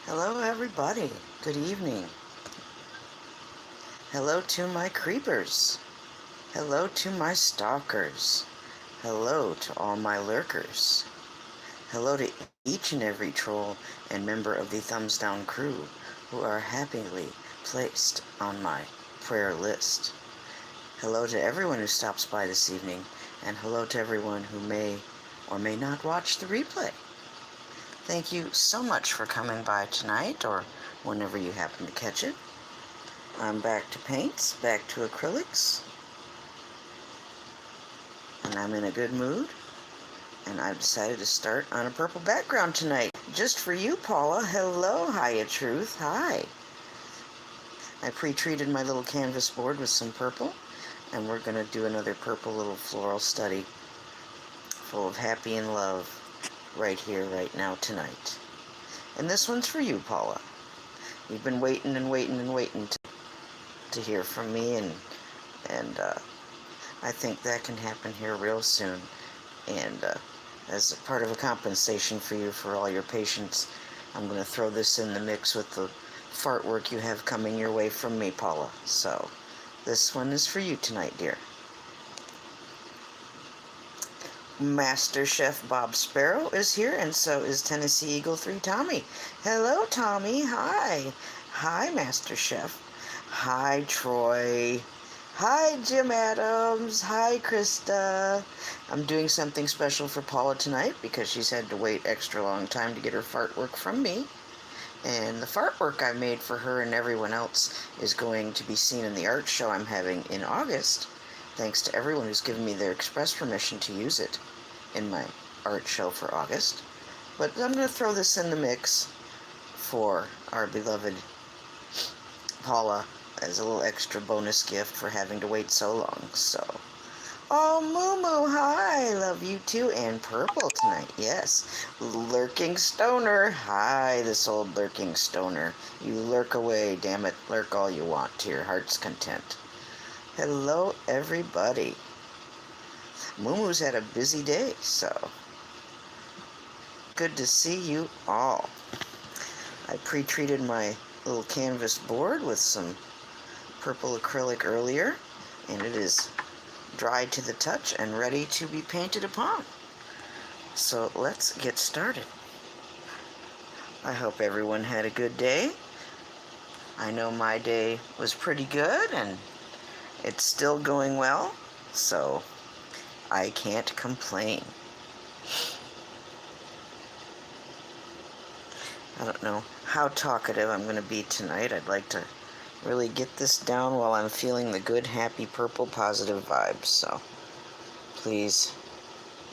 Hello, everybody. Good evening. Hello to my creepers. Hello to my stalkers. Hello to all my lurkers. Hello to each and every troll and member of the Thumbs Down crew who are happily placed on my prayer list. Hello to everyone who stops by this evening, and hello to everyone who may or may not watch the replay. Thank you so much for coming by tonight, or whenever you happen to catch it. I'm back to paints, back to acrylics, and I'm in a good mood, and I've decided to start on a purple background tonight. Just for you, Paula. Hello, Hiya Truth. Hi. I pre-treated my little canvas board with some purple, and we're going to do another purple little floral study full of happy and love right here, right now, tonight. And this one's for you, Paula. You've been waiting and waiting and waiting to hear from me, and I think that can happen here real soon. And as a part of a compensation for you for all your patience, I'm going to throw this in the mix with the fart work you have coming your way from me, Paula. So this one is for you tonight, dear. Master Chef Bob Sparrow is here, and so is Tennessee Eagle 3 Tommy. Hello, Tommy. Hi. Hi, Master Chef. Hi, Troy. Hi, Jim Adams. Hi, Krista. I'm doing something special for Paula tonight because she's had to wait extra long time to get her fart work from me. And the fart work I made for her and everyone else is going to be seen in the art show I'm having in August, thanks to everyone who's given me their express permission to use it in my art show for August. But I'm going to throw this in the mix for our beloved Paula as a little extra bonus gift for having to wait so long. So, oh, Moo, hi, love you too, and purple tonight, yes. Lurking Stoner, hi, this old lurking stoner. You lurk away, damn it, lurk all you want to your heart's content. Hello, everybody. Moomoo's had a busy day, so good to see you all. I pre-treated my little canvas board with some purple acrylic earlier, and it is dry to the touch and ready to be painted upon. So let's get started. I hope everyone had a good day. I know my day was pretty good, and it's still going well, so I can't complain. I don't know how talkative I'm going to be tonight. I'd like to really get this down while I'm feeling the good, happy, purple, positive vibes. So please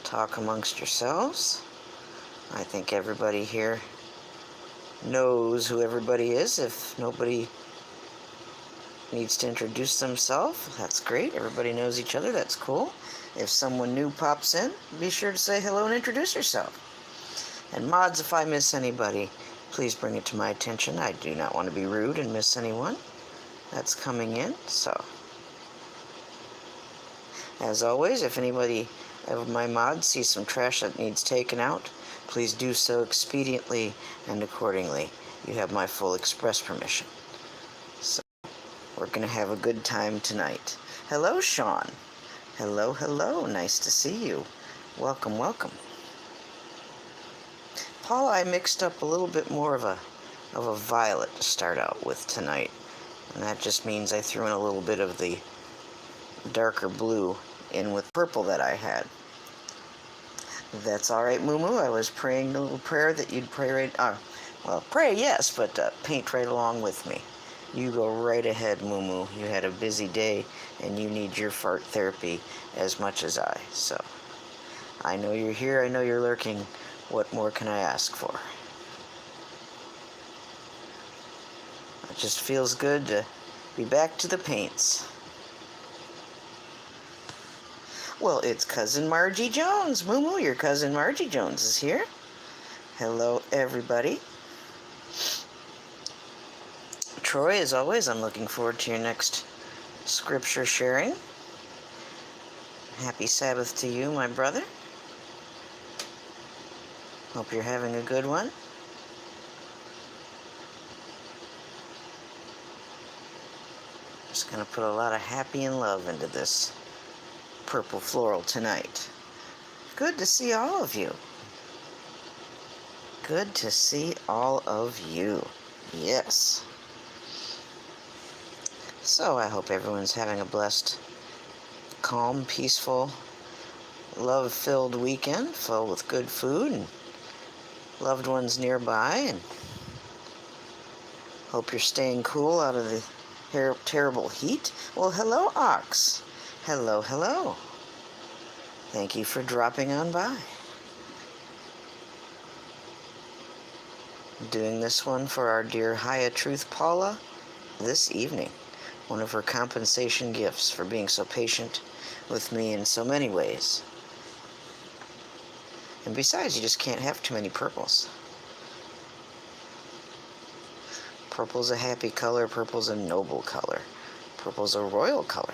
talk amongst yourselves. I think everybody here knows who everybody is. If nobody needs to introduce themselves, that's great. Everybody knows each other. That's cool. If someone new pops in, be sure to say hello and introduce yourself. And mods, if I miss anybody, please bring it to my attention. I do not want to be rude and miss anyone that's coming in. So, as always, if anybody of my mods sees some trash that needs taken out, please do so expediently and accordingly. You have my full express permission. So, we're going to have a good time tonight. Hello, Sean. Hello, hello. Nice to see you. Welcome, welcome. Paula, I mixed up a little bit more of a violet to start out with tonight. And that just means I threw in a little bit of the darker blue in with purple that I had. That's all right, Moo. I was praying a little prayer that you'd pray right... well, pray, yes, but paint right along with me. You go right ahead, Moo. You had a busy day, and you need your fart therapy as much as I. So, I know you're here. I know you're lurking. What more can I ask for? It just feels good to be back to the paints. Well, it's Cousin Margie Jones. Moo, your Cousin Margie Jones is here. Hello, everybody. Troy, as always, I'm looking forward to your next scripture sharing. Happy Sabbath to you, my brother. Hope you're having a good one. Gonna put a lot of happy and love into this purple floral tonight. Good to see all of you. Good to see all of you. Yes. So I hope everyone's having a blessed, calm, peaceful, love-filled weekend filled with good food and loved ones nearby, and hope you're staying cool out of the terrible heat. Well, hello, Ox. Hello, hello. Thank you for dropping on by. Doing this one for our dear Haya Truth Paula this evening. One of her compensation gifts for being so patient with me in so many ways. And besides, you just can't have too many purples. Purple's a happy color. Purple's a noble color. Purple's a royal color.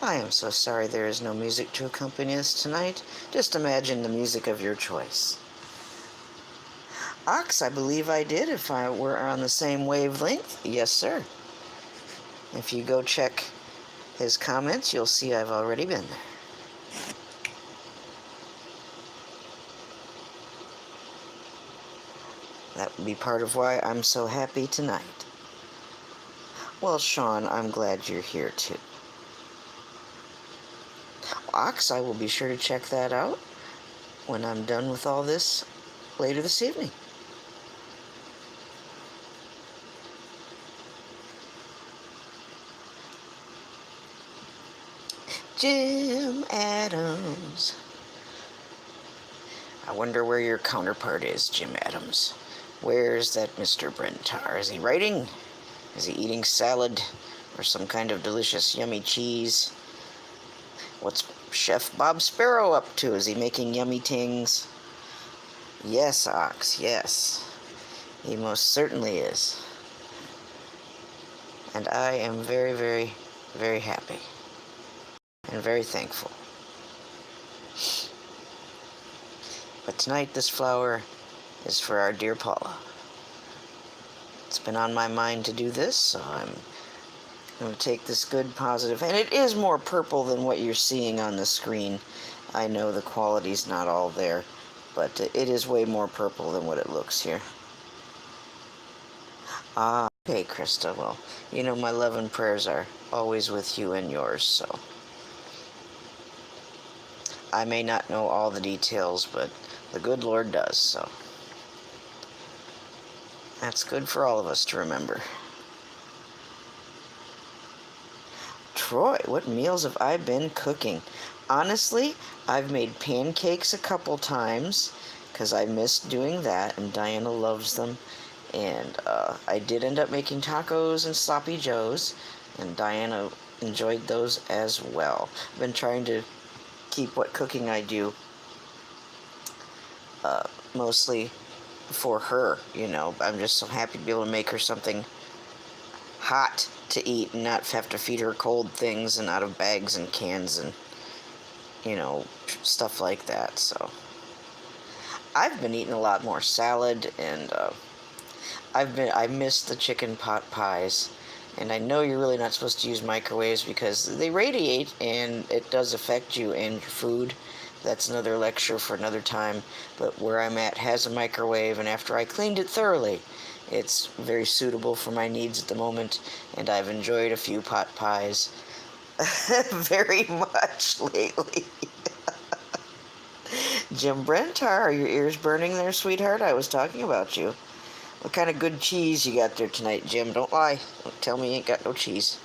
I am so sorry there is no music to accompany us tonight. Just imagine the music of your choice. Ox, I believe I did, if I were on the same wavelength. Yes, sir. If you go check his comments, you'll see I've already been there. That would be part of why I'm so happy tonight. Well, Sean, I'm glad you're here too. Ox, I will be sure to check that out when I'm done with all this later this evening. Jim Adams. I wonder where your counterpart is, Jim Adams. Where's that Mr. Brentar? Is he writing? Is he eating salad or some kind of delicious yummy cheese? What's Chef Bob Sparrow up to? Is he making yummy tings? Yes, Ox, yes. He most certainly is. And I am very, very, very happy and very thankful. But tonight this flower is for our dear Paula. It's been on my mind to do this, so I'm going to take this good positive, and it is more purple than what you're seeing on the screen. I know the quality's not all there, but it is way more purple than what it looks here. Ah, okay, Krista. Well, you know my love and prayers are always with you and yours, so I may not know all the details, but the good Lord does, so that's good for all of us to remember. Troy, what meals have I been cooking? Honestly, I've made pancakes a couple times because I missed doing that, and Diana loves them. And I did end up making tacos and sloppy joes, and Diana enjoyed those as well. I've been trying to keep what cooking I do mostly for her, you know. I'm just so happy to be able to make her something hot to eat and not have to feed her cold things and out of bags and cans and, you know, stuff like that. So I've been eating a lot more salad, and I missed the chicken pot pies. And I know you're really not supposed to use microwaves because they radiate and it does affect you and your food. That's another lecture for another time. But where I'm at has a microwave, and after I cleaned it thoroughly, it's very suitable for my needs at the moment, and I've enjoyed a few pot pies very much lately. Jim Brentar, are your ears burning there, sweetheart? I was talking about you. What kind of good cheese you got there tonight, Jim? Don't lie. Don't tell me you ain't got no cheese.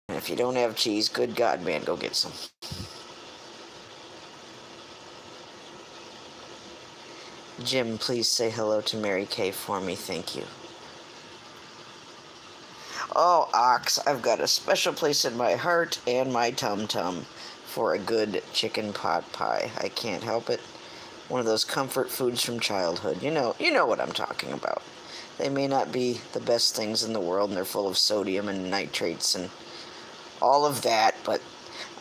And if you don't have cheese, good God, man, go get some. Jim, please say hello to Mary Kay for me. Thank you. Oh, Ox, I've got a special place in my heart and my tum-tum for a good chicken pot pie. I can't help it. One of those comfort foods from childhood. You know what I'm talking about. They may not be the best things in the world, and they're full of sodium and nitrates and all of that, but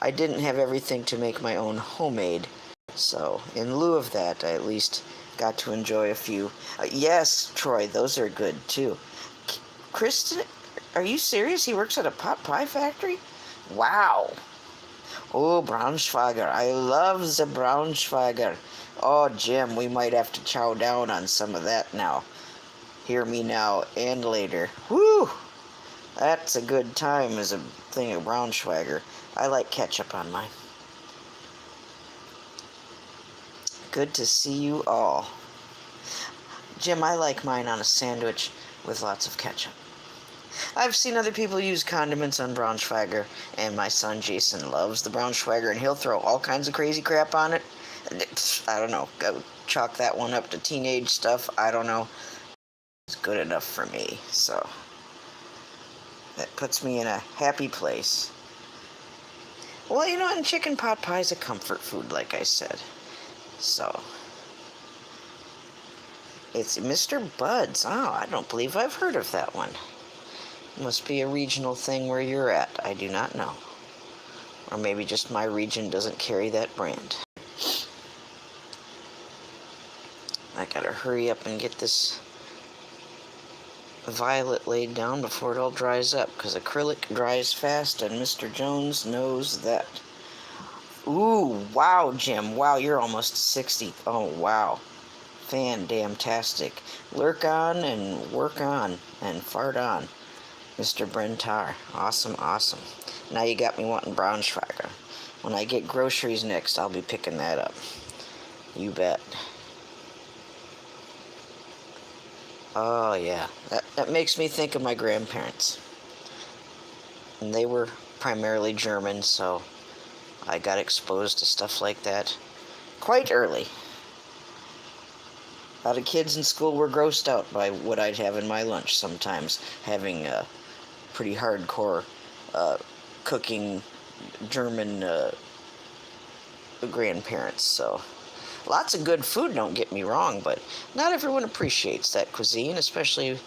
I didn't have everything to make my own homemade. So, in lieu of that, I at least got to enjoy a few. Yes, Troy, those are good too. Kristen, are you serious? He works at a pot pie factory? Wow. Oh, Braunschweiger. I love the Braunschweiger. Oh, Jim, we might have to chow down on some of that now. Hear me now and later. Woo! That's a good time as a thing of Braunschweiger. I like ketchup on mine. Good to see you all. Jim, I like mine on a sandwich with lots of ketchup. I've seen other people use condiments on Braunschweiger, and my son Jason loves the Braunschweiger, and he'll throw all kinds of crazy crap on it. I don't know. Chalk that one up to teenage stuff. I don't know. It's good enough for me, so that puts me in a happy place. Well, and chicken pot pie is a comfort food, like I said. So, it's Mr. Bud's. Oh, I don't believe I've heard of that one. Must be a regional thing where you're at. I do not know. Or maybe just my region doesn't carry that brand. I gotta hurry up and get this violet laid down before it all dries up, because acrylic dries fast, and Mr. Jones knows that. Ooh, wow, Jim. Wow, you're almost 60. Oh, wow. Fan-damn-tastic. Lurk on and work on and fart on. Mr. Brentar. Awesome, awesome. Now you got me wanting Braunschweiger. When I get groceries next, I'll be picking that up. You bet. Oh, yeah. That makes me think of my grandparents. And they were primarily German, so I got exposed to stuff like that quite early. A lot of kids in school were grossed out by what I'd have in my lunch sometimes, having pretty hardcore cooking German grandparents. So lots of good food, don't get me wrong, but not everyone appreciates that cuisine, especially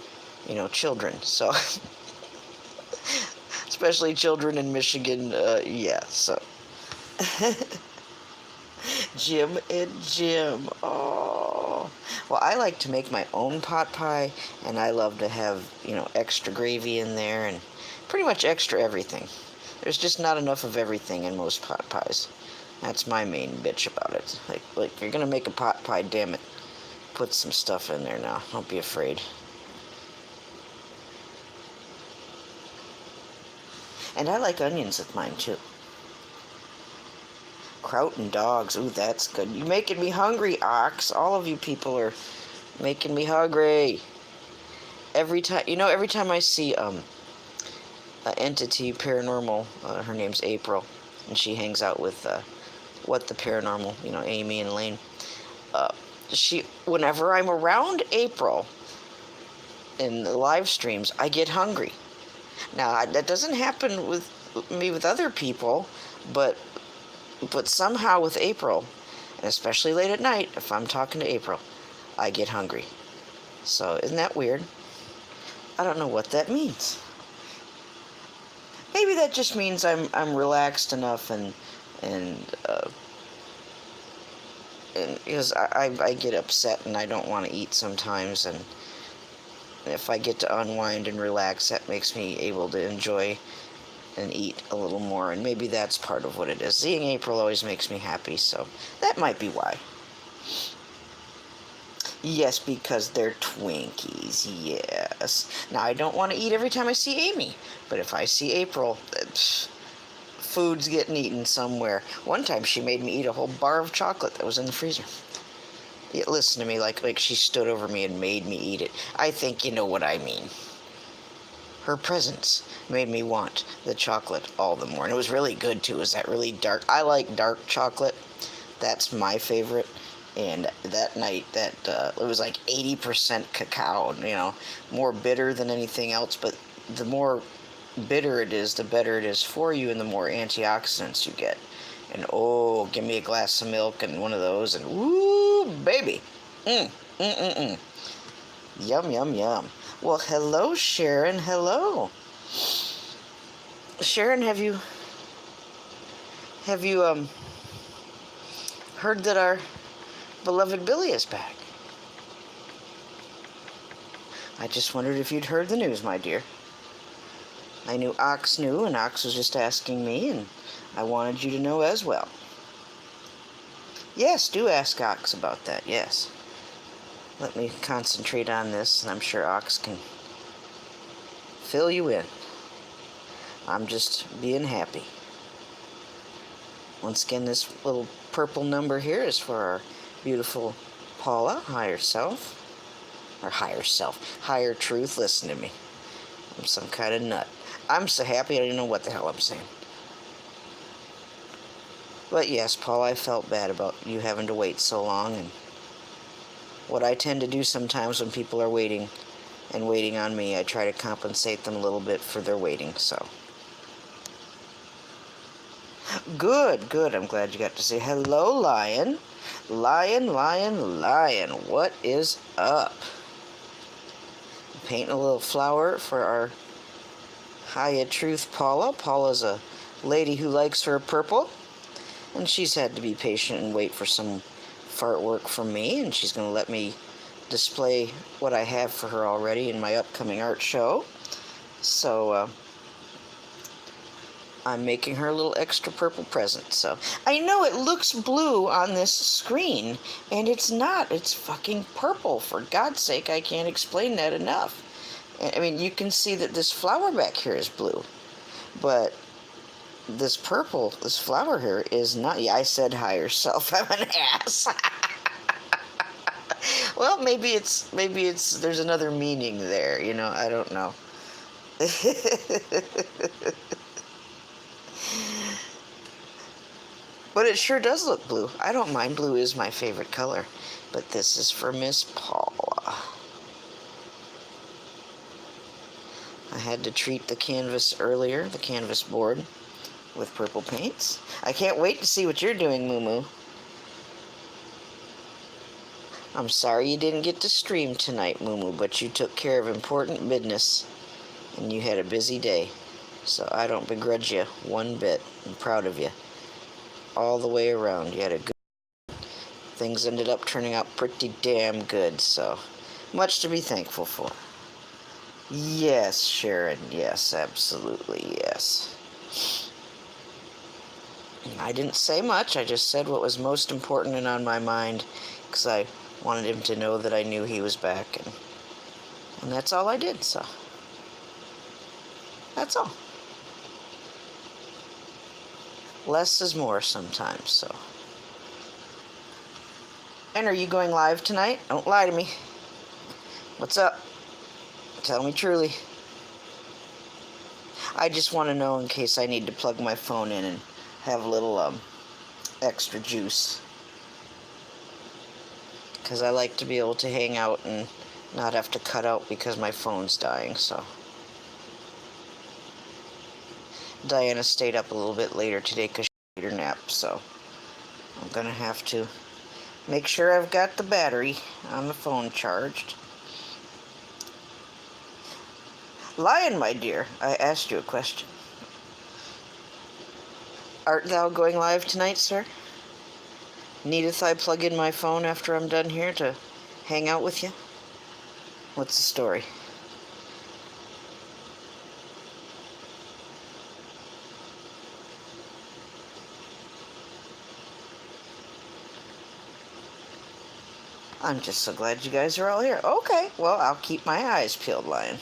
children. So especially children in Michigan. Yeah, so Jim and Jim. Oh, well, I like to make my own pot pie, and I love to have extra gravy in there and pretty much extra everything. There's just not enough of everything in most pot pies. That's my main bitch about it. Like you're gonna make a pot pie, damn it, put some stuff in there now. Don't be afraid. And I like onions with mine too. Kraut and dogs. Ooh, that's good. You're making me hungry, Ox. All of you people are making me hungry. Every time I see an entity paranormal, her name's April, and she hangs out with What the Paranormal, Amy and Lane. Whenever I'm around April in the live streams, I get hungry. Now, that doesn't happen with me with other people, but somehow with April, and especially late at night, if I'm talking to April, I get hungry. So, isn't that weird? I don't know what that means. Maybe that just means I'm relaxed enough and because I get upset and I don't want to eat sometimes, and if I get to unwind and relax, that makes me able to enjoy and eat a little more, and maybe that's part of what it is. Seeing April always makes me happy, so that might be why. Yes, because they're Twinkies, yes. Now, I don't want to eat every time I see Amy, but if I see April, food's getting eaten somewhere. One time she made me eat a whole bar of chocolate that was in the freezer. Listen to me, like she stood over me and made me eat it. I think you know what I mean. Her presence made me want the chocolate all the more. And it was really good, too. It was that really dark. I like dark chocolate. That's my favorite. And that night, it was like 80% cacao, more bitter than anything else. But the more bitter it is, the better it is for you, and the more antioxidants you get. And oh, give me a glass of milk and one of those, and woo, baby. Yum, yum, yum. Well, hello, Sharon. Hello. Sharon, have you Have you heard that our beloved Billy is back? I just wondered if you'd heard the news, my dear. I knew Ox knew, and Ox was just asking me, and I wanted you to know as well. Yes, do ask Ox about that, yes. Let me concentrate on this, and I'm sure Ox can fill you in. I'm just being happy. Once again, this little purple number here is for our beautiful Paula, higher self. Or higher self. Higher truth. Listen to me. I'm some kind of nut. I'm so happy I don't know what the hell I'm saying. But yes, Paul, I felt bad about you having to wait so long, and what I tend to do sometimes when people are waiting and waiting on me, I try to compensate them a little bit for their waiting, so. Good, good. I'm glad you got to say hello, Lion. Lion, Lion, Lion. What is up? Painting a little flower for our Higher Truth Paula. Paula's a lady who likes her purple, and she's had to be patient and wait for some fart work from me, and she's going to let me display what I have for her already in my upcoming art show. So I'm making her a little extra purple present. So I know it looks blue on this screen, and it's not. It's fucking purple. For God's sake, I can't explain that enough. I mean, you can see that this flower back here is blue, but this purple, this flower here is not. Yeah, I said higher self. I'm an ass. Well, maybe it's there's another meaning there, you know, I don't know. But it sure does look blue. I don't mind. Blue is my favorite color. But this is for Miss Paula. I had to treat the canvas earlier, the canvas board, with purple paints. I can't wait to see what you're doing, Moo Moo. I'm sorry you didn't get to stream tonight, Moo Moo, but you took care of important business, and you had a busy day. So I don't begrudge you one bit. I'm proud of you. All the way around. You had a good... Things ended up turning out pretty damn good, so much to be thankful for. Yes, Sharon. Yes, absolutely, yes. I didn't say much. I just said what was most important and on my mind, because I wanted him to know that I knew he was back, and that's all I did, so that's all. Less is more sometimes, so. And are you going live tonight? Don't lie to me. What's up? Tell me truly. I just want to know in case I need to plug my phone in and have a little extra juice. Because I like to be able to hang out and not have to cut out because my phone's dying, so. Diana stayed up a little bit later today because she had her nap, so I'm going to have to make sure I've got the battery on the phone charged. Lion, my dear, I asked you a question. Art thou going live tonight, sir? Needeth I plug in my phone after I'm done here to hang out with you? What's the story? I'm just so glad you guys are all here. Okay, well, I'll keep my eyes peeled, Lion.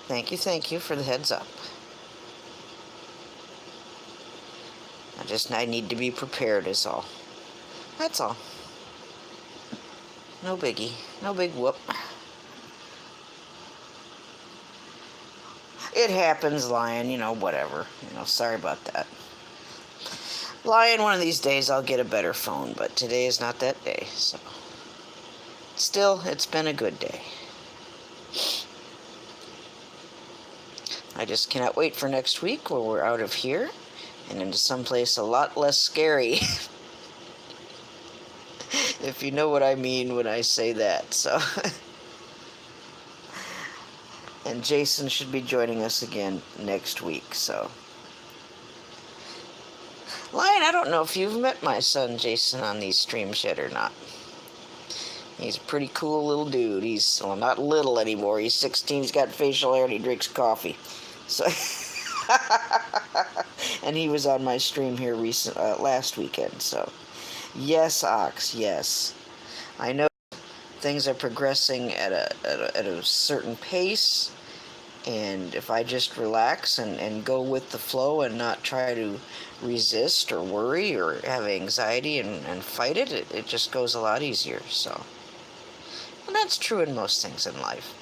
Thank you for the heads up. I need to be prepared is all. That's all. No biggie. No big whoop. It happens, Lion, you know, whatever. You know, sorry about that. Lion, one of these days I'll get a better phone, but today is not that day, so. Still, it's been a good day. I just cannot wait for next week where we're out of here and into someplace a lot less scary. If you know what I mean when I say that, so. And Jason should be joining us again next week, so. Lion, I don't know if you've met my son Jason on these streams yet or not. He's a pretty cool little dude. He's, well, not little anymore. He's 16, he's got facial hair, and he drinks coffee. So, and he was on my stream here last weekend, so. Yes, Ox, yes. I know things are progressing at a certain pace, and if I just relax and go with the flow and not try to resist or worry or have anxiety and fight it, it just goes a lot easier, so. And that's true in most things in life.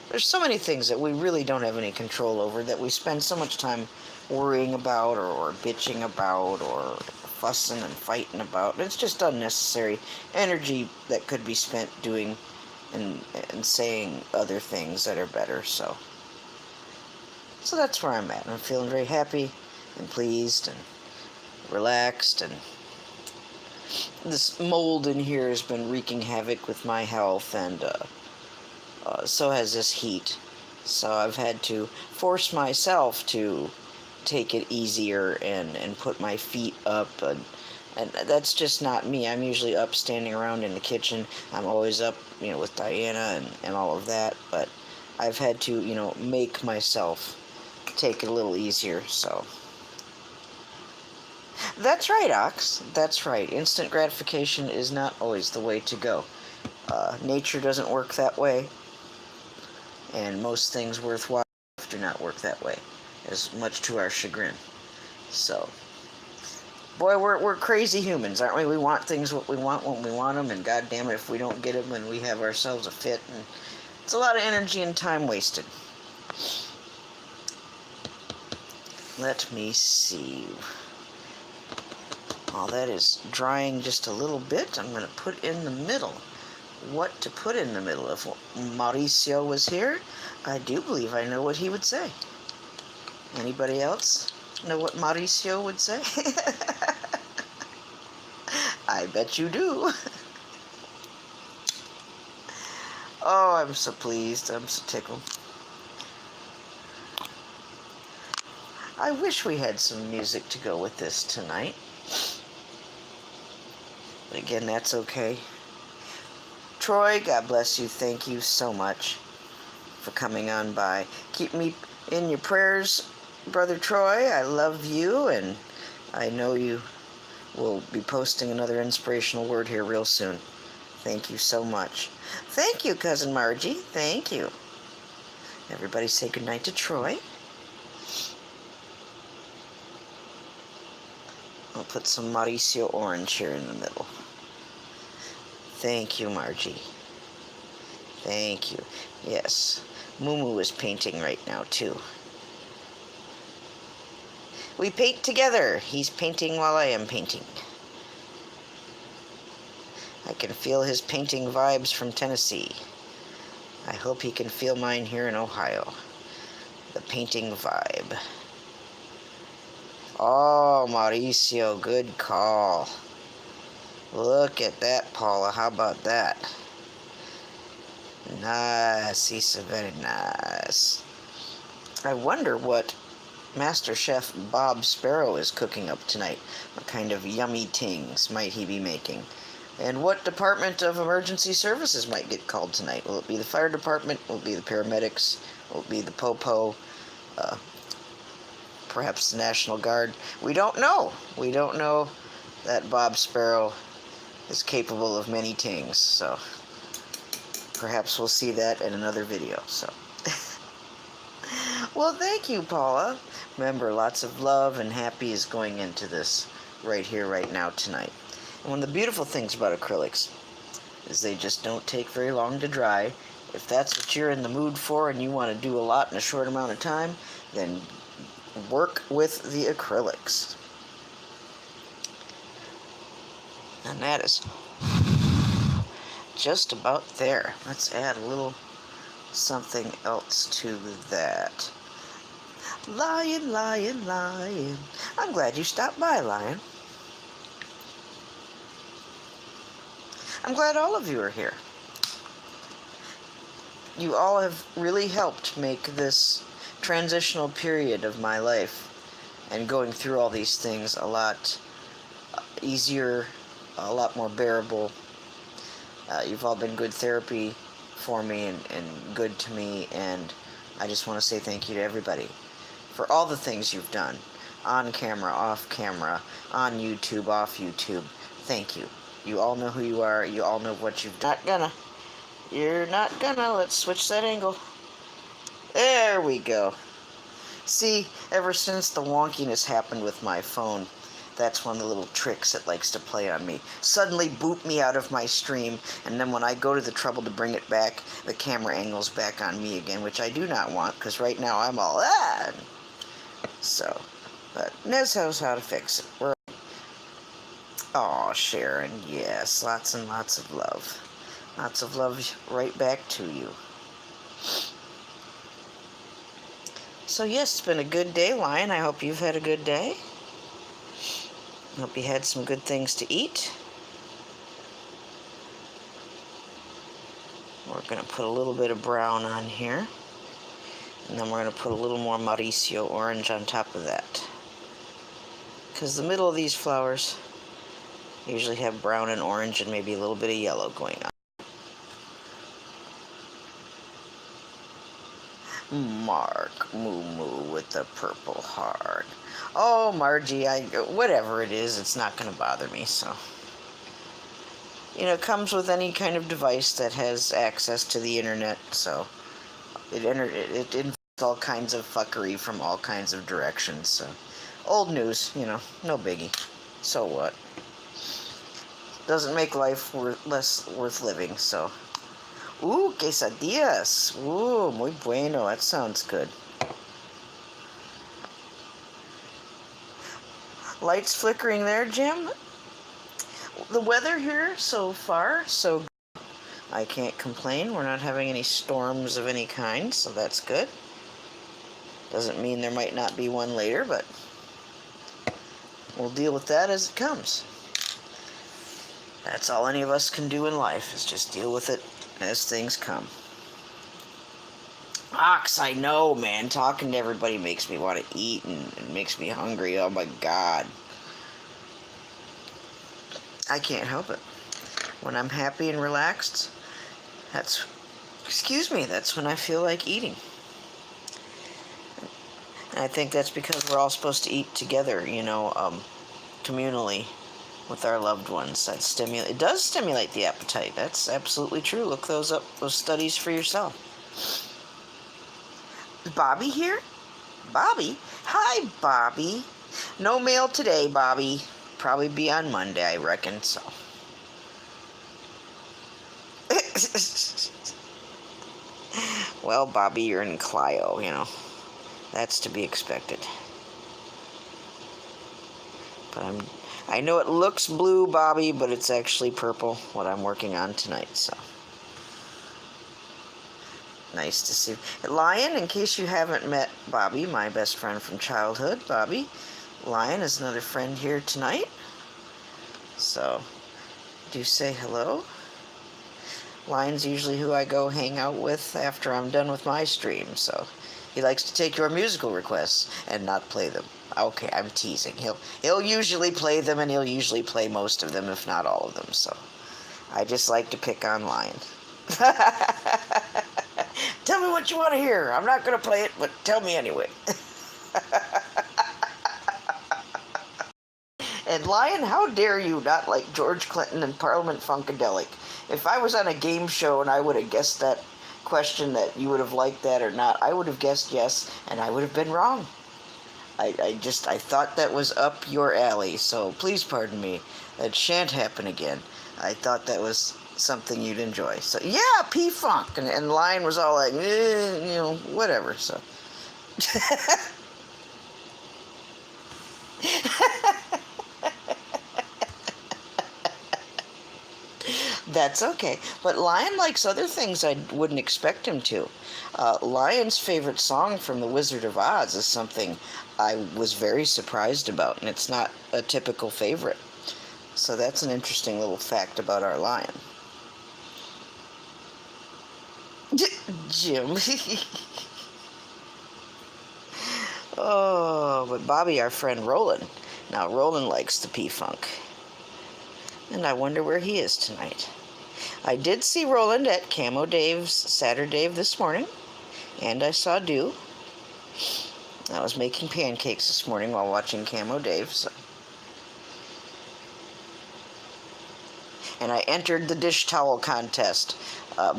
There's so many things that we really don't have any control over that we spend so much time worrying about or bitching about or fussing and fighting about. It's just unnecessary energy that could be spent doing and saying other things that are better. So that's where I'm at. I'm feeling very happy and pleased and relaxed, and this mold in here has been wreaking havoc with my health, and so has this heat. So I've had to force myself to take it easier and put my feet up, and that's just not me. I'm usually up standing around in the kitchen. I'm always up, with Diana and all of that, but I've had to, make myself take it a little easier, so. That's right, Ox. That's right. Instant gratification is not always the way to go. Nature doesn't work that way, and most things worthwhile do not work that way, as much to our chagrin. So, boy, we're crazy humans, aren't we? We want things what we want when we want them, and God damn it if we don't get them when we have ourselves a fit, and it's a lot of energy and time wasted. Let me see. While that is drying just a little bit, I'm going to put in the middle. What to put in the middle? If Mauricio was here, I do believe I know what he would say. Anybody else know what Mauricio would say? I bet you do. Oh, I'm so pleased. I'm so tickled. I wish we had some music to go with this tonight. But again, that's okay. Troy, God bless you. Thank you so much for coming on by. Keep me in your prayers, Brother Troy. I love you, and I know you will be posting another inspirational word here real soon. Thank you so much. Thank you, Cousin Margie. Thank you. Everybody say goodnight to Troy. I'll put some Mauricio orange here in the middle. Thank you, Margie. Thank you. Yes, Mumu is painting right now, too. We paint together. He's painting while I am painting. I can feel his painting vibes from Tennessee. I hope he can feel mine here in Ohio. The painting vibe. Oh, Mauricio, good call. Look at that, Paula. How about that? Nice. He's very nice. I wonder what Master Chef Bob Sparrow is cooking up tonight. What kind of yummy things might he be making? And what Department of Emergency Services might get called tonight? Will it be the fire department? Will it be the paramedics? Will it be the Popo? Perhaps the National Guard? We don't know. We don't know that Bob Sparrow is capable of many things, so perhaps we'll see that in another video. So, well, thank you, Paula. Remember, lots of love and happy is going into this right here, right now, tonight. And one of the beautiful things about acrylics is they just don't take very long to dry. If that's what you're in the mood for and you want to do a lot in a short amount of time, then work with the acrylics. And that is just about there. Let's add a little something else to that. Lion, lion, lion. I'm glad you stopped by, Lion. I'm glad all of you are here. You all have really helped make this transitional period of my life and going through all these things a lot easier, a lot more bearable. You've all been good therapy for me and good to me, and I just want to say thank you to everybody for all the things you've done, on camera, off camera, on YouTube, off YouTube. Thank you. You all know who you are. You all know what you've done. You're not gonna. Let's switch that angle. There we go. See, ever since the wonkiness happened with my phone, that's one of the little tricks it likes to play on me. Suddenly boot me out of my stream, and then when I go to the trouble to bring it back, the camera angles back on me again, which I do not want, because right now I'm all, ah! So, but Nez knows how to fix it. Aw, Sharon, yes, lots and lots of love. Lots of love right back to you. So yes, it's been a good day, Lion. I hope you've had a good day. Hope you had some good things to eat. We're going to put a little bit of brown on here. And then we're going to put a little more Mauricio orange on top of that. Because the middle of these flowers usually have brown and orange and maybe a little bit of yellow going on. Mark Moo Moo with the purple heart. Oh, Margie, whatever it is, it's not going to bother me, so. You know, it comes with any kind of device that has access to the internet, so it involves all kinds of fuckery from all kinds of directions, so. Old news, you know, no biggie. So what? Doesn't make life less worth living, so. Ooh, quesadillas. Ooh, muy bueno. That sounds good. Lights flickering there, Jim. The weather here so far, so good. I can't complain. We're not having any storms of any kind, so that's good. Doesn't mean there might not be one later, but we'll deal with that as it comes. That's all any of us can do in life, is just deal with it as things come. Ox, I know, man. Talking to everybody makes me want to eat and makes me hungry. Oh my God. I can't help it. When I'm happy and relaxed, that's when I feel like eating. And I think that's because we're all supposed to eat together, you know, communally with our loved ones. It does stimulate the appetite. That's absolutely true. Look those studies for yourself. Is Bobby here? Bobby? Hi, Bobby. No mail today, Bobby. Probably be on Monday, I reckon, so. Well, Bobby, you're in Clio, you know. That's to be expected. But I know it looks blue, Bobby, but it's actually purple, what I'm working on tonight, so. Nice to see you. Lion, in case you haven't met Bobby, my best friend from childhood, Bobby, Lion is another friend here tonight. So, do say hello. Lion's usually who I go hang out with after I'm done with my stream, so he likes to take your musical requests and not play them. Okay, I'm teasing. He'll usually play them, and he'll usually play most of them, if not all of them, so I just like to pick on Lion. Tell me what you want to hear. I'm not going to play it, but tell me anyway. And Lion, how dare you not like George Clinton and Parliament Funkadelic? If I was on a game show and I would have guessed that question that you would have liked that or not, I would have guessed yes, and I would have been wrong. I thought that was up your alley, so please pardon me. That shan't happen again. I thought that was something you'd enjoy. So, yeah, P-Funk. And Lion was all like, you know, whatever, so. That's okay. But Lion likes other things I wouldn't expect him to. Lion's favorite song from The Wizard of Oz is something I was very surprised about, and it's not a typical favorite. So that's an interesting little fact about our Lion. Jim. Oh, Oh, but Bobby, our friend Roland. Now, Roland likes the P-Funk. And I wonder where he is tonight. I did see Roland at Camo Dave's Saturday this morning. And I saw Dew. I was making pancakes this morning while watching Camo Dave. So. And I entered the dish towel contest.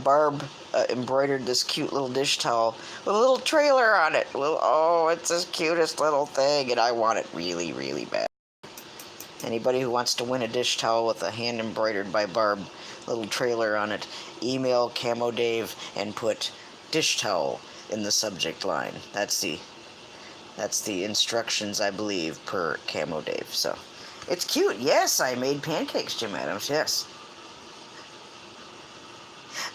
Barb embroidered this cute little dish towel with a little trailer on it. Well, oh, it's the cutest little thing, and I want it really, really bad. Anybody who wants to win a dish towel with a hand embroidered by Barb little trailer on it, email Camo Dave and put dish towel in the subject line. That's the instructions, I believe, per Camo Dave. So it's cute. Yes, I made pancakes, Jim Adams. Yes.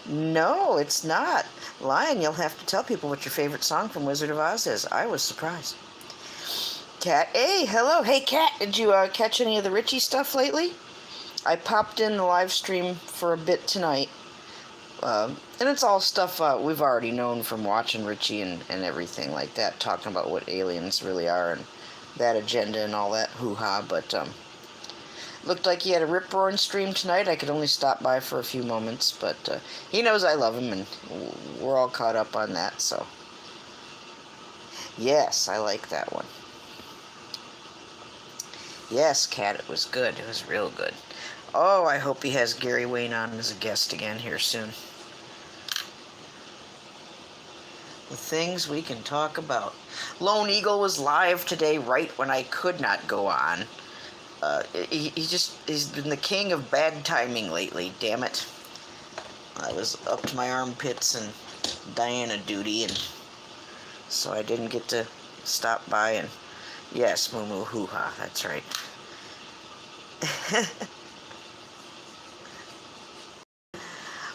No, it's not. Lion, you'll have to tell people what your favorite song from Wizard of Oz is. I was surprised. Cat, hey, hello. Hey, Cat, did you catch any of the Richie stuff lately? I popped in the live stream for a bit tonight. And it's all stuff we've already known from watching Richie and everything like that, talking about what aliens really are and that agenda and all that hoo-ha, but looked like he had a rip-roaring stream tonight. I could only stop by for a few moments, but he knows I love him, and we're all caught up on that, so. Yes, I like that one. Yes, Cat, it was good. It was real good. Oh, I hope he has Gary Wayne on as a guest again here soon. The things we can talk about. Lone Eagle was live today right when I could not go on. He's been the king of bad timing lately, damn it. I was up to my armpits and Diana duty, and so I didn't get to stop by and, yes, moo moo hoo ha, that's right.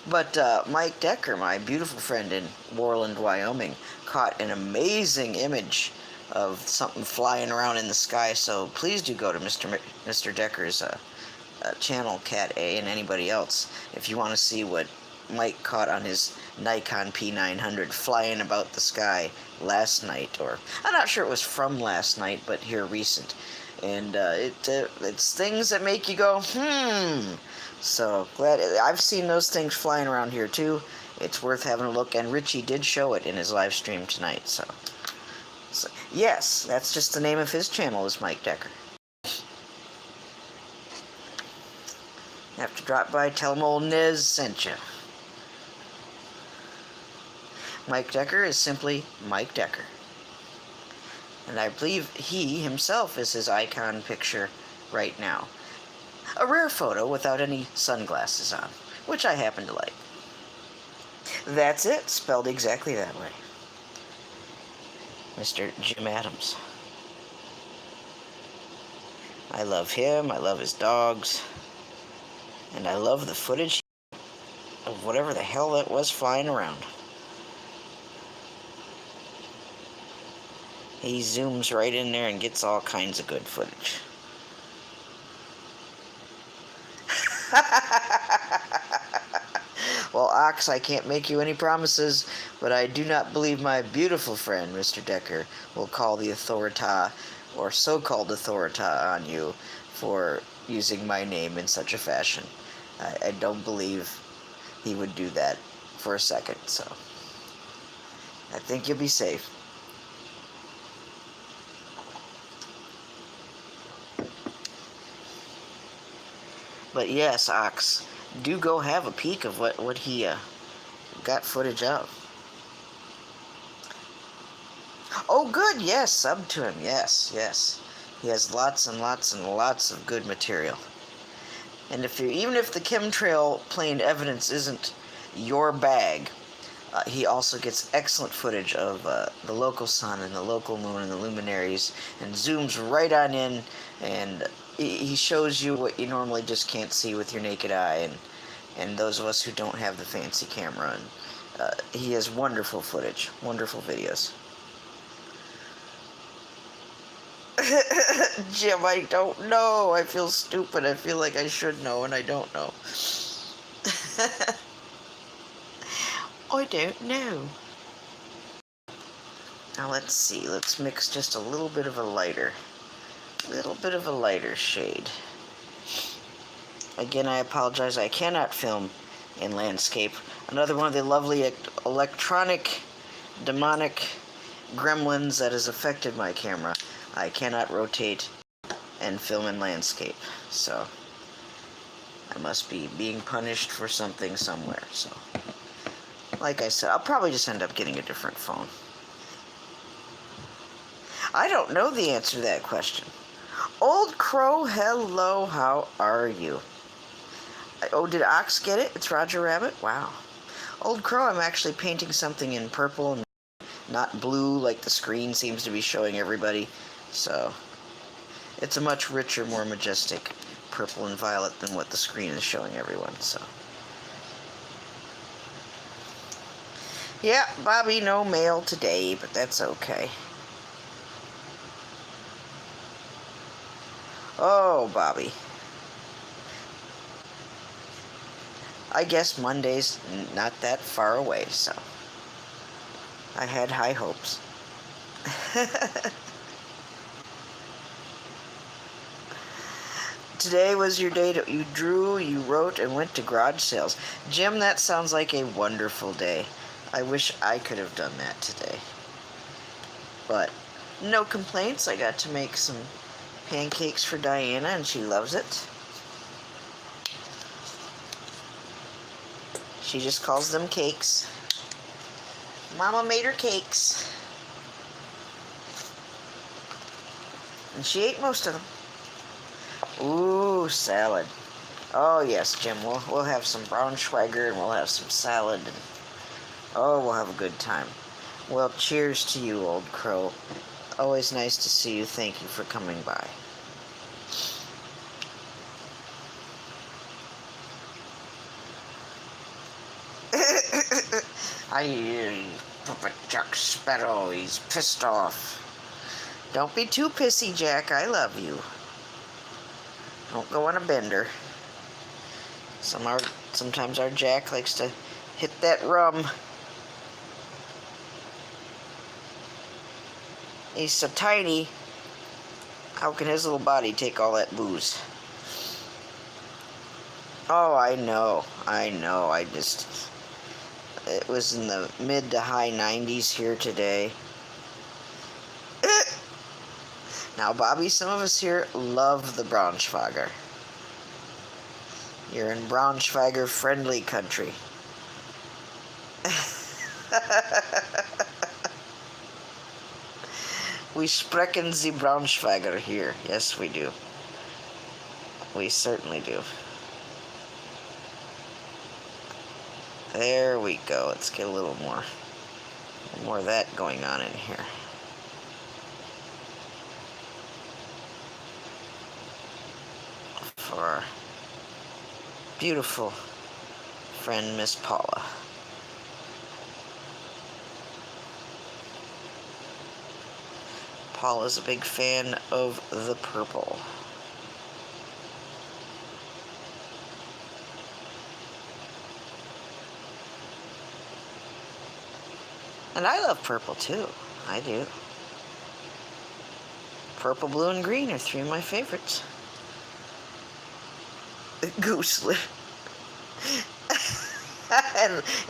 But Mike Decker, my beautiful friend in Worland, Wyoming, caught an amazing image of something flying around in the sky, so please do go to Mr. Decker's channel, Cat A, and anybody else, if you want to see what Mike caught on his Nikon P900 flying about the sky last night, or I'm not sure it was from last night, but here recent. And it's things that make you go, So glad I've seen those things flying around here too. It's worth having a look, and Richie did show it in his live stream tonight. So yes, that's just the name of his channel, is Mike Decker. Have to drop by, tell him old Nez sent you. Mike Decker is simply Mike Decker. And I believe he himself is his icon picture right now. A rare photo without any sunglasses on, which I happen to like. That's it, spelled exactly that way. Mr. Jim Adams. I love him, I love his dogs, and I love the footage of whatever the hell that was flying around. He zooms right in there and gets all kinds of good footage. Well, Ox, I can't make you any promises, but I do not believe my beautiful friend, Mr. Decker, will call the authorita, or so-called authorita, on you for using my name in such a fashion. I don't believe he would do that for a second, so I think you'll be safe. But yes, Ox, do go have a peek of what he got footage of. Oh, good, yes, sub to him, yes, yes. He has lots and lots and lots of good material. And even if the chemtrail plane evidence isn't your bag, he also gets excellent footage of the local sun and the local moon and the luminaries, and zooms right on in, and he shows you what you normally just can't see with your naked eye, and those of us who don't have the fancy camera. And he has wonderful footage, wonderful videos. Jim, I don't know. I feel stupid. I feel like I should know, and I don't know. I don't know. Now let's see. Let's mix just a little bit of a lighter shade. Again, I apologize. I cannot film in landscape. Another one of the lovely electronic, demonic gremlins that has affected my camera. I cannot rotate and film in landscape. So I must be being punished for something somewhere. So, like I said, I'll probably just end up getting a different phone. I don't know the answer to that question. Old Crow, hello, how are you? Oh, did Ox get it? It's Roger Rabbit? Wow. Old Crow, I'm actually painting something in purple and not blue like the screen seems to be showing everybody. So, it's a much richer, more majestic purple and violet than what the screen is showing everyone, so. Yeah, Bobby, no mail today, but that's okay. Oh, Bobby. I guess Monday's not that far away, so I had high hopes. Today was your day that you drew, you wrote, and went to garage sales. Jim, that sounds like a wonderful day. I wish I could have done that today. But no complaints. I got to make some pancakes for Diana, and she loves it. She just calls them cakes. Mama made her cakes. And she ate most of them. Ooh, salad. Oh, yes, Jim. We'll have some Braunschweiger, and we'll have some salad. And, oh, we'll have a good time. Well, cheers to you, Old Crow. Always nice to see you. Thank you for coming by. Puppet Jack Sparrow, he's pissed off. Don't be too pissy, Jack. I love you. Don't go on a bender. Sometimes our Jack likes to hit that rum. He's so tiny. How can his little body take all that booze? Oh, I know. It was in the mid to high 90s here today. Now, Bobby, some of us here love the Braunschweiger. You're in Braunschweiger-friendly country. We sprechen Sie Braunschweiger here. Yes, we do. We certainly do. There we go. Let's get a little more of that going on in here. For our beautiful friend, Miss Paula. Paula's a big fan of the purple. And I love purple too. I do. Purple, blue, and green are three of my favorites. Goose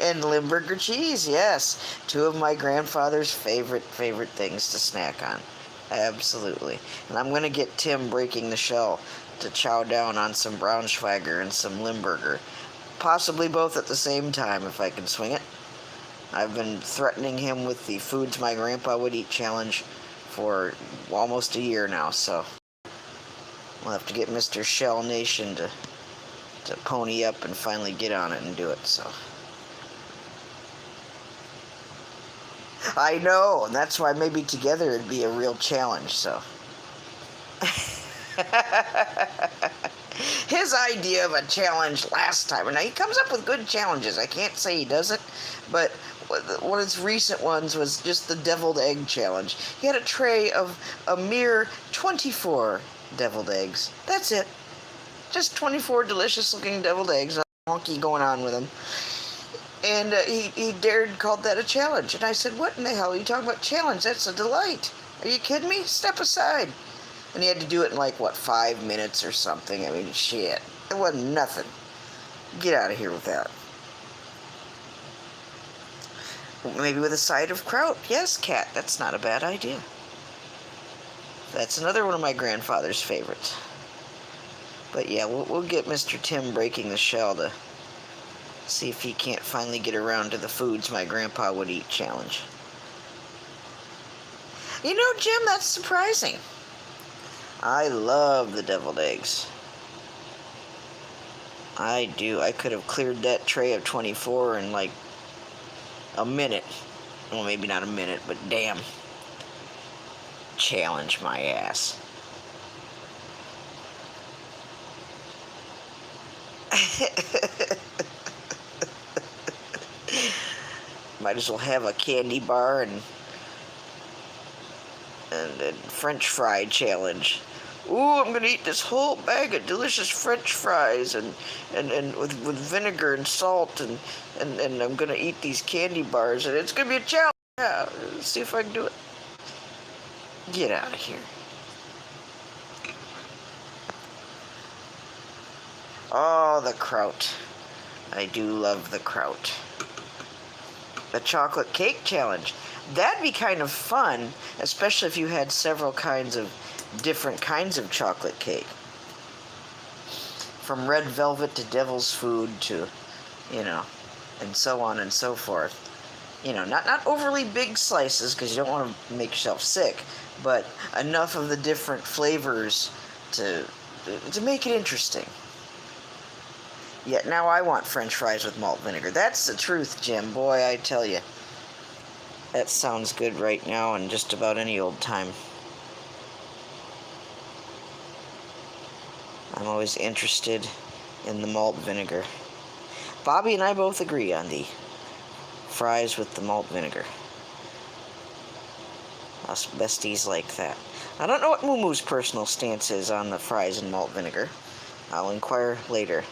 and Limburger cheese, yes. Two of my grandfather's favorite things to snack on. Absolutely. And I'm going to get Tim breaking the shell to chow down on some Braunschweiger and some Limburger. Possibly both at the same time if I can swing it. I've been threatening him with the Foods My Grandpa Would Eat challenge for almost a year now, so we'll have to get Mr. Shell Nation to pony up and finally get on it and do it, so. I know, and that's why maybe together it'd be a real challenge, so. His idea of a challenge last time, and now he comes up with good challenges, I can't say he doesn't, but one of his recent ones was just the deviled egg challenge. He had a tray of a mere 24 deviled eggs. That's it. Just 24 delicious looking deviled eggs. Nothing wonky going on with them. And he called that a challenge. And I said, what in the hell are you talking about challenge? That's a delight. Are you kidding me? Step aside. And he had to do it in like, what, 5 minutes or something. I mean, shit. It wasn't nothing. Get out of here with that. Maybe with a side of kraut. Yes, Cat, that's not a bad idea. That's another one of my grandfather's favorites. But yeah, we'll get Mr. Tim breaking the shell to see if he can't finally get around to the foods my grandpa would eat challenge. You know, Jim, that's surprising. I love the deviled eggs. I do. I could have cleared that tray of 24 in like a minute. Well, maybe not a minute, but damn. Challenge my ass. Might as well have a candy bar and French fry challenge. Ooh, I'm gonna eat this whole bag of delicious French fries and with vinegar and salt and I'm gonna eat these candy bars and it's gonna be a challenge. Yeah, let's see if I can do it. Get out of here. Oh, the kraut. I do love the kraut. The chocolate cake challenge. That'd be kind of fun, especially if you had several different kinds of chocolate cake. From red velvet to devil's food to, and so on and so forth. Not overly big slices because you don't want to make yourself sick, but enough of the different flavors to make it interesting. Yet now I want French fries with malt vinegar. That's the truth, Jim. Boy, I tell you. That sounds good right now and just about any old time. I'm always interested in the malt vinegar. Bobby and I both agree on the fries with the malt vinegar. Us besties like that. I don't know what Moomoo's personal stance is on the fries and malt vinegar. I'll inquire later.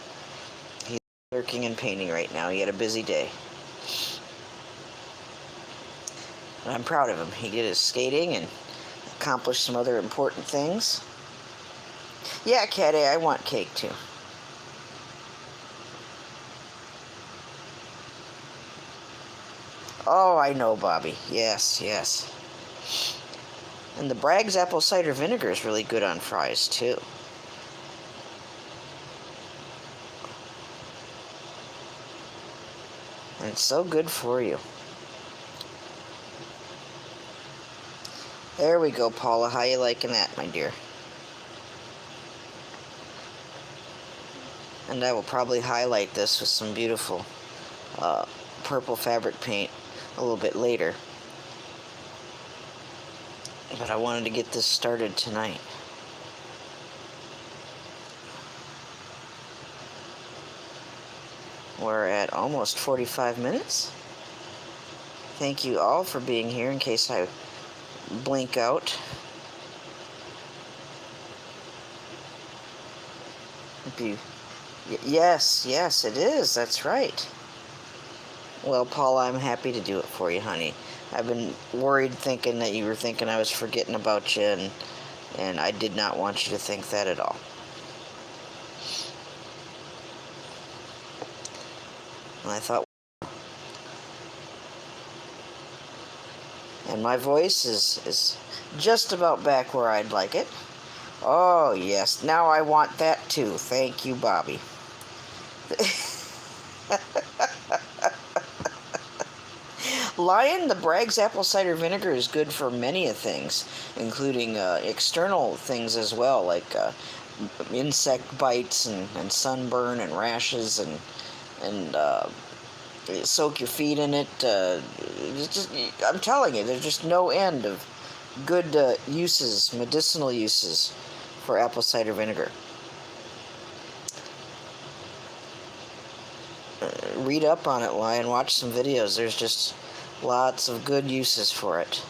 He's working and painting right now. He had a busy day. And I'm proud of him. He did his skating and accomplished some other important things. Yeah, Caddy, I want cake too. Oh, I know, Bobby. Yes, yes. And the Bragg's apple cider vinegar is really good on fries too. And it's so good for you. There we go, Paula. How you liking that, my dear? And I will probably highlight this with some beautiful purple fabric paint a little bit later. But I wanted to get this started tonight. We're at almost 45 minutes. Thank you all for being here in case I blink out. Yes, it is. That's right. Well, Paula, I'm happy to do it for you, honey. I've been worried thinking that you were thinking I was forgetting about you, and I did not want you to think that at all. And I thought, and my voice is just about back where I'd like it. Oh, yes. Now I want that too. Thank you, Bobby. Lion, the Bragg's apple cider vinegar is good for many things, including external things as well, like insect bites and sunburn and rashes and soak your feet in it. I'm telling you, there's just no end of good uses, medicinal uses for apple cider vinegar. Read up on it, Lion. Watch some videos. There's just lots of good uses for it.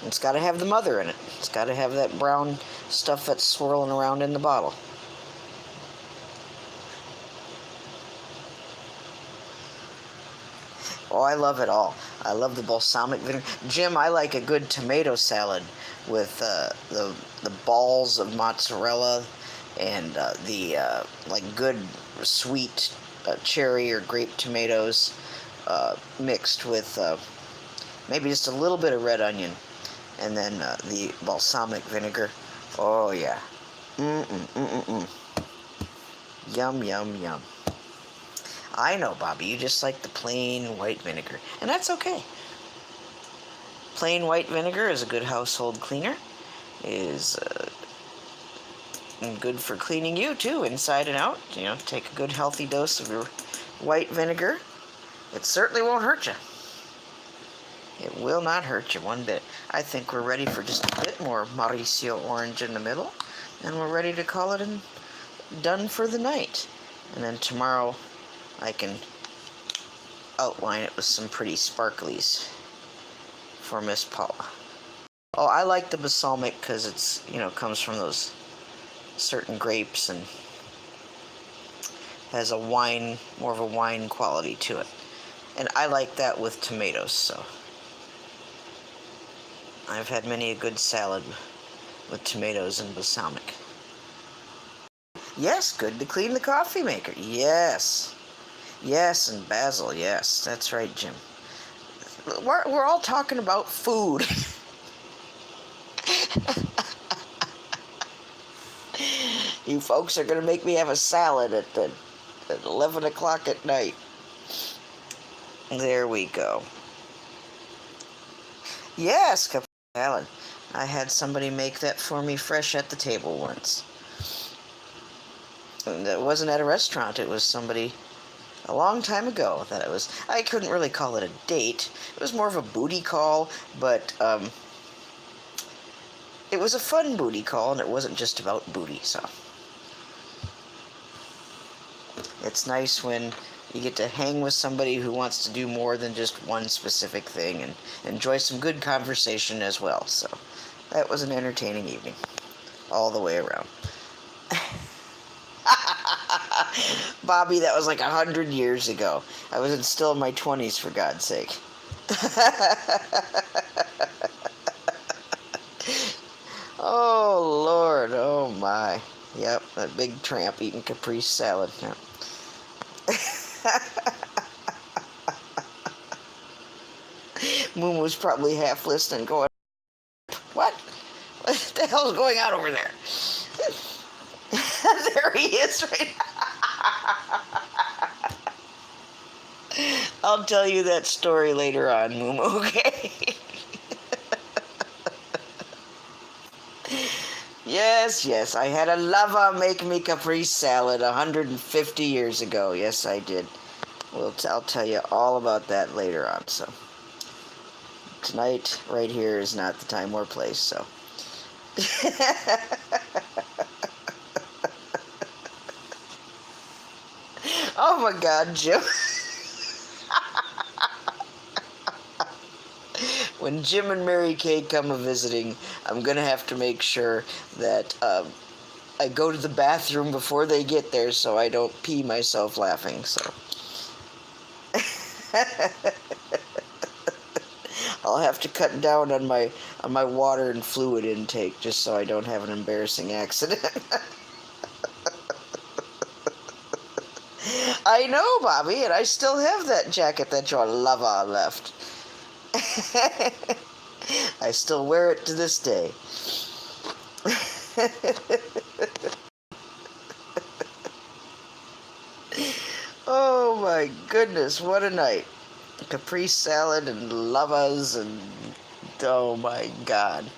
And it's got to have the mother in it. It's got to have that brown stuff that's swirling around in the bottle. Oh, I love it all. I love the balsamic vinegar. Jim, I like a good tomato salad with the balls of mozzarella and the like good sweet cherry or grape tomatoes mixed with maybe just a little bit of red onion, and then the balsamic vinegar. Oh yeah. Mm-mm. Yum, yum, yum. I know, Bobby, you just like the plain white vinegar, and that's okay. Plain white vinegar is a good household cleaner, is good for cleaning you too, inside and out. You know, take a good healthy dose of your white vinegar. It certainly won't hurt you. It will not hurt you one bit. I think we're ready for just a bit more Mauricio orange in the middle, and we're ready to call it done for the night. And then tomorrow I can outline it with some pretty sparklies for Miss Paula. Oh, I like the balsamic because it's, comes from those certain grapes and has a wine, more of a wine quality to it. And I like that with tomatoes, so I've had many a good salad with tomatoes and balsamic. Yes, good to clean the coffee maker. Yes. Yes, and basil. Yes, that's right, Jim. We're all talking about food. You folks are going to make me have a salad at 11 o'clock at night. There we go. Yes, caprese salad. I had somebody make that for me fresh at the table once. And it wasn't at a restaurant. It was somebody a long time ago that I couldn't really call it a date. It was more of a booty call, but it was a fun booty call, and it wasn't just about booty, so. It's nice when you get to hang with somebody who wants to do more than just one specific thing and enjoy some good conversation as well. So that was an entertaining evening all the way around. Bobby, that was like 100 years ago. I was still in my 20s, for God's sake. Oh, Lord. Oh, my. Yep, that big tramp eating caprese salad. Yep. Moon was probably half listening, going, what? What the hell's going on over there? There he is right I'll tell you that story later on, Moon, okay? Yes, I had a lover make me caprese salad 150 years ago. Yes, I did. I'll tell you all about that later on, so. Tonight, right here, is not the time or place, so. Oh my God, Jim. When Jim and Mary Kay come a-visiting, I'm going to have to make sure that I go to the bathroom before they get there so I don't pee myself laughing, so. I'll have to cut down on my water and fluid intake just so I don't have an embarrassing accident. I know, Bobby, and I still have that jacket that your lover left. I still wear it to this day. Oh my goodness, what a night. Caprese salad and lovers and oh my God.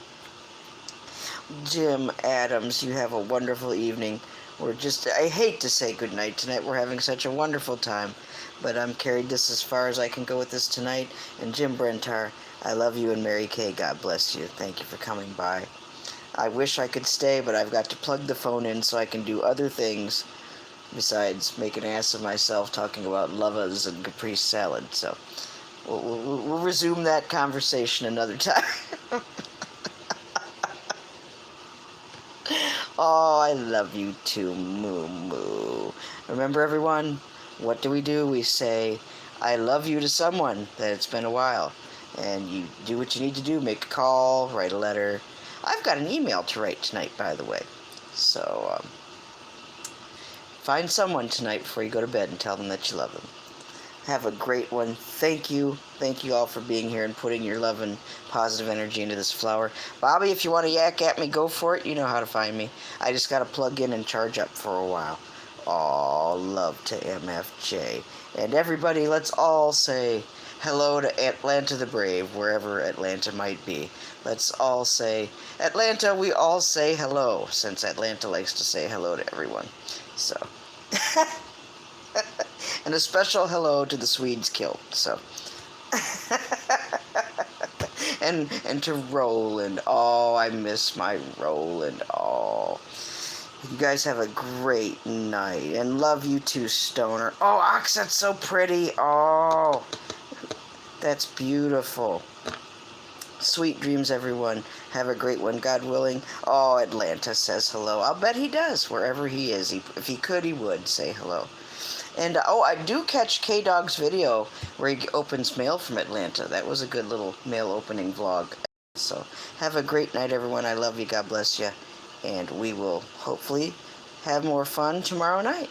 Jim Adams, you have a wonderful evening. I hate to say goodnight tonight. We're having such a wonderful time. But I'm carried this as far as I can go with this tonight. And Jim Brentar, I love you, and Mary Kay, God bless you. Thank you for coming by. I wish I could stay, but I've got to plug the phone in so I can do other things besides make an ass of myself talking about lovers and caprese salad. So we'll resume that conversation another time. Oh, I love you too, Moo Moo. Remember, everyone, what do? We say, I love you to someone that it's been a while. And you do what you need to do. Make a call, write a letter. I've got an email to write tonight, by the way. So, find someone tonight before you go to bed and tell them that you love them. Have a great one. Thank you. Thank you all for being here and putting your love and positive energy into this flower. Bobby, if you want to yak at me, go for it. You know how to find me. I just got to plug in and charge up for a while. All love to MFJ. And everybody, let's all say hello to Atlanta the Brave, wherever Atlanta might be. Let's all say, Atlanta, we all say hello, since Atlanta likes to say hello to everyone. So... and a special hello to the Swedes killed. So, and to Roland. Oh, I miss my Roland. Oh, you guys have a great night, and love you too, Stoner. Oh, Ox, that's so pretty. Oh, that's beautiful. Sweet dreams, everyone. Have a great one, God willing. Oh, Atlanta says hello. I'll bet he does, wherever he is. If he could, he would say hello. And, I do catch K-Dog's video where he opens mail from Atlanta. That was a good little mail opening vlog. So, have a great night, everyone. I love you. God bless you. And we will hopefully have more fun tomorrow night.